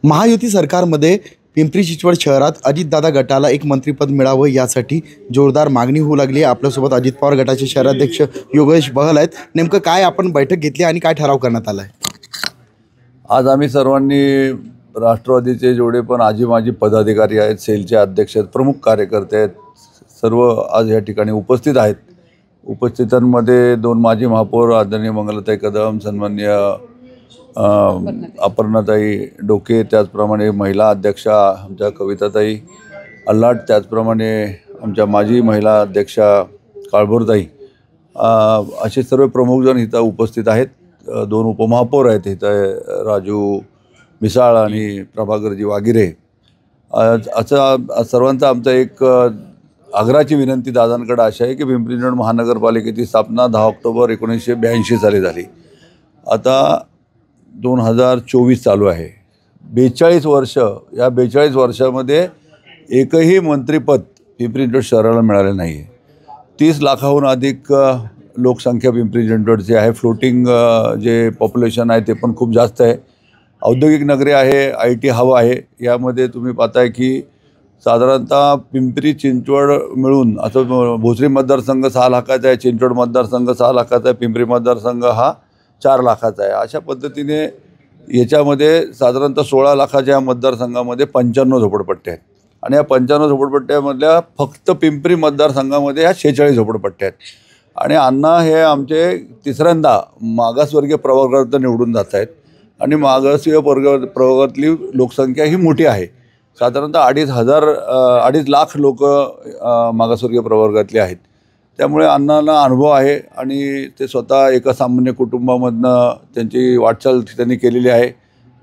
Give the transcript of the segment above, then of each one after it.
महायुती सरकारमध्ये पिंपरी चिंचवड शहरात अजितदादा गटाला एक मंत्रिपद मिळावं यासाठी जोरदार मागणी होऊ लागली आहे। आपल्यासोबत अजित पवार गटाचे शहराध्यक्ष योगेश बहल आहेत। नेमकं काय आपण बैठक घेतली आणि काय ठराव करण्यात आला आहे? आज आम्ही सर्वांनी राष्ट्रवादीचे जेवढे पण आजी माजी पदाधिकारी आहेत, सेलचे अध्यक्ष आहेत, प्रमुख कार्यकर्ते आहेत, सर्व आज या ठिकाणी उपस्थित आहेत। उपस्थितांमध्ये 2 माजी महापौर आदरणीय मंगलाताई कदम, सन्माननीय अपर्णाताई डोके, त्याचप्रमाणे महिला अध्यक्षा आमच्या कविताताई अल्लाट, त्याचप्रमाणे आमच्या माजी महिला अध्यक्षा काळभोरताई, असे सर्व प्रमुखजन इथं उपस्थित आहेत। 2 उपमहापौर आहेत इथं, राजू मिसाळ आणि प्रभाकरजी वागिरे। असं सर्वांचा आमचा एक आग्रहाची विनंती दादांकडे अशी आहे की पिंपरी चिंचवड महानगरपालिकेची स्थापना 10 ऑक्टोबर 1982 साली झाली। आता 2024 चालू आहे। 42 वर्ष, या 42 वर्षामध्ये एकही मंत्रिपद पिंपरी चिंचवड शहराला मिळाले नाही आहे। 30 लाखाहून अधिक लोकसंख्या पिंपरी चिंचवडची आहे। फ्लोटिंग जे पॉप्युलेशन आहे ते पण खूप जास्त आहे। औद्योगिक नगरी आहे, IT हब आहे। यामध्ये तुम्ही पाहताय की साधारणतः पिंपरी चिंचवड मिळून असं भोसरी मतदारसंघ 6 लाखाचा आहे, चिंचवड मतदारसंघ 6 लाखाचा आहे, पिंपरी मतदारसंघ हा 4 लाखाचा आहे। अशा पद्धतीने याच्यामध्ये साधारणतः 16 लाखाच्या मतदारसंघामध्ये 95 झोपडपट्ट्या आहेत आणि या 95 झोपडपट्ट्यामधल्या फक्त पिंपरी मतदारसंघामध्ये ह्या 46 झोपडपट्ट्या आहेत। आणि अण्णा हे आमचे तिसऱ्यांदा मागासवर्गीय प्रवर्गात निवडून जात आहेत आणि मागासवर्गीय प्रवर्गातली लोकसंख्या ही मोठी आहे। साधारणतः 2.5 लाख लोक मागासवर्गीय प्रवर्गातले आहेत। त्यामुळे अण्णांना अनुभव आहे आणि ते स्वतः एका सामान्य कुटुंबामधनं त्यांची वाटचाल त्यांनी केलेली आहे।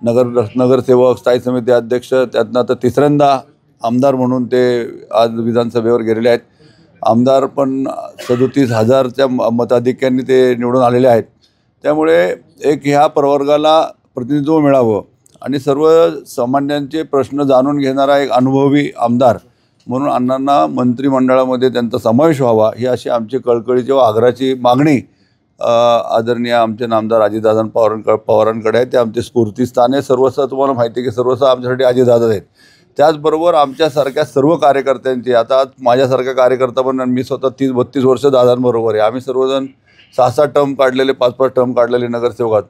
नगरसेवक, स्थायी समिती अध्यक्ष, त्यातनं आता तिसऱ्यांदा आमदार म्हणून ते आज विधानसभेवर गेलेले आहेत। आमदार पण 37,000च्या मताधिक्यांनी ते निवडून आलेले आहेत। त्यामुळे एक ह्या प्रवर्गाला प्रतिनिधित्व मिळावं आणि सर्व सामान्यांचे प्रश्न जाणून घेणारा एक अनुभवी आमदार म्हणून अण्णांना मंत्रिमंडळामध्ये त्यांचा समावेश व्हावा, ही अशी आमची कळकळीची व आग्रहाची मागणी आदरणीय आमचे नामदार अजितदादा पवारांकडे आहे। ते आमचे स्फूर्तीस्थान आहे। सर्वस्व तुम्हाला माहिती आहे की सर्वस्व आमच्यासाठी अजितदादा आहेत। त्याचबरोबर आमच्यासारख्या सर्व कार्यकर्त्यांची, आता माझ्यासारखा कार्यकर्ता पण मी स्वतः 30-32 वर्ष दादांबरोबर आहे। आम्ही सर्वजण 6-6 टर्म काढलेले, 5-5 टर्म काढलेले नगरसेवकात।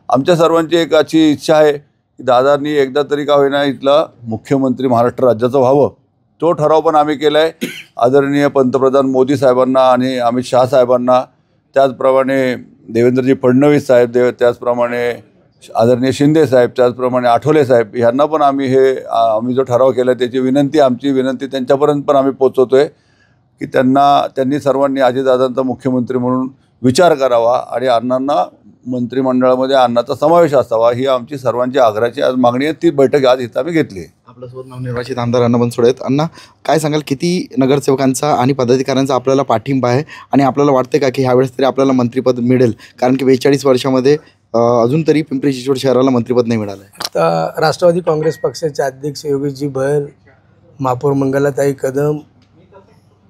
आमच्या सर्वांची एक अशी इच्छा आहे की दादांनी एकदा तरी का होईना इथला मुख्यमंत्री महाराष्ट्र राज्याचं व्हावं। तो ठराव पण आम्ही केला आहे आदरणीय पंतप्रधान मोदी साहेबांना आणि अमित शाह साहेबांना, त्याचप्रमाणे देवेंद्रजी फडणवीस साहेब, त्याचप्रमाणे आदरणीय शिंदे साहेब, त्याचप्रमाणे आठवले साहेब, यांना पण आम्ही जो ठराव केला त्याची आमची विनंती त्यांच्यापर्यंत पण आम्ही पोचवतो आहे की त्यांनी सर्वांनी अजितदादांचा मुख्यमंत्री म्हणून विचार करावा आणि अण्णांना मंत्रिमंडळामध्ये अण्णाचा समावेश असावा, ही आमची सर्वांची आग्रहाची आज मागणी आहे। ती बैठक आज इथं आम्ही घेतली आहे। आपल्यासोबत नवनिर्वाचित आमदार अण्णा बनसोडे आहेत। अण्णा, काय सांगाल, किती नगरसेवकांचा आणि पदाधिकाऱ्यांचा आपल्याला पाठिंबा आहे आणि आपल्याला वाटते का की ह्यावेळेस तरी आपल्याला मंत्रिपद मिळेल? कारण की 42 वर्षामध्ये अजून तरी पिंपरी चिंचवड शहराला मंत्रिपद नाही मिळालं आहे। आता राष्ट्रवादी काँग्रेस पक्षाचे अध्यक्ष योगेशजी बहल, महापौर मंगलाताई कदम,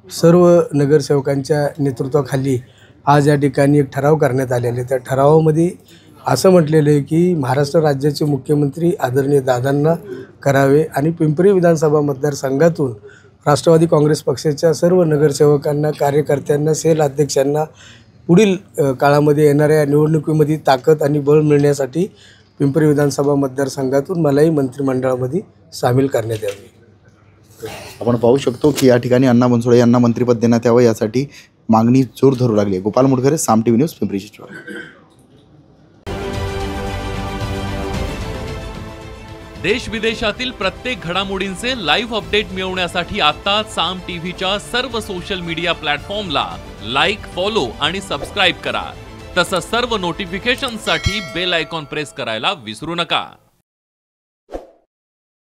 सर्व नगरसेवकांच्या नेतृत्वाखाली आज या ठिकाणी एक ठराव करण्यात आलेले। त्या ठरावामध्ये असं म्हटलेलं आहे की महाराष्ट्र राज्याचे मुख्यमंत्री आदरणीय दादांना करावे आणि पिंपरी विधानसभा मतदारसंघातून राष्ट्रवादी काँग्रेस पक्षाच्या सर्व नगरसेवकांना, कार्यकर्त्यांना, सेल अध्यक्षांना पुढील काळामध्ये येणाऱ्या निवडणुकीमध्ये ताकद आणि बळ मिळण्यासाठी पिंपरी विधानसभा मतदारसंघातून मलाही मंत्रिमंडळामध्ये सामील करण्यात यावे। आपण पाहू शकतो की या ठिकाणी अण्णा बनसोडे यांना मंत्रिपद देण्यात यावं यासाठी मागणी जोर धरू लागली आहे। गोपाल मुडघरे, साम TV न्यूज, पिंपरी चिंचवड। देश विदेशातील प्रत्येक घडामोडींचे लाईव्ह अपडेट मिळवण्यासाठी आता साम टीव्हीच्या सर्व सोशल मीडिया प्लॅटफॉर्मला लाईक, फॉलो आणि सबस्क्राईब करा। तसंच सर्व नोटिफिकेशनसाठी बेल आयकॉन प्रेस करायला विसरू नका।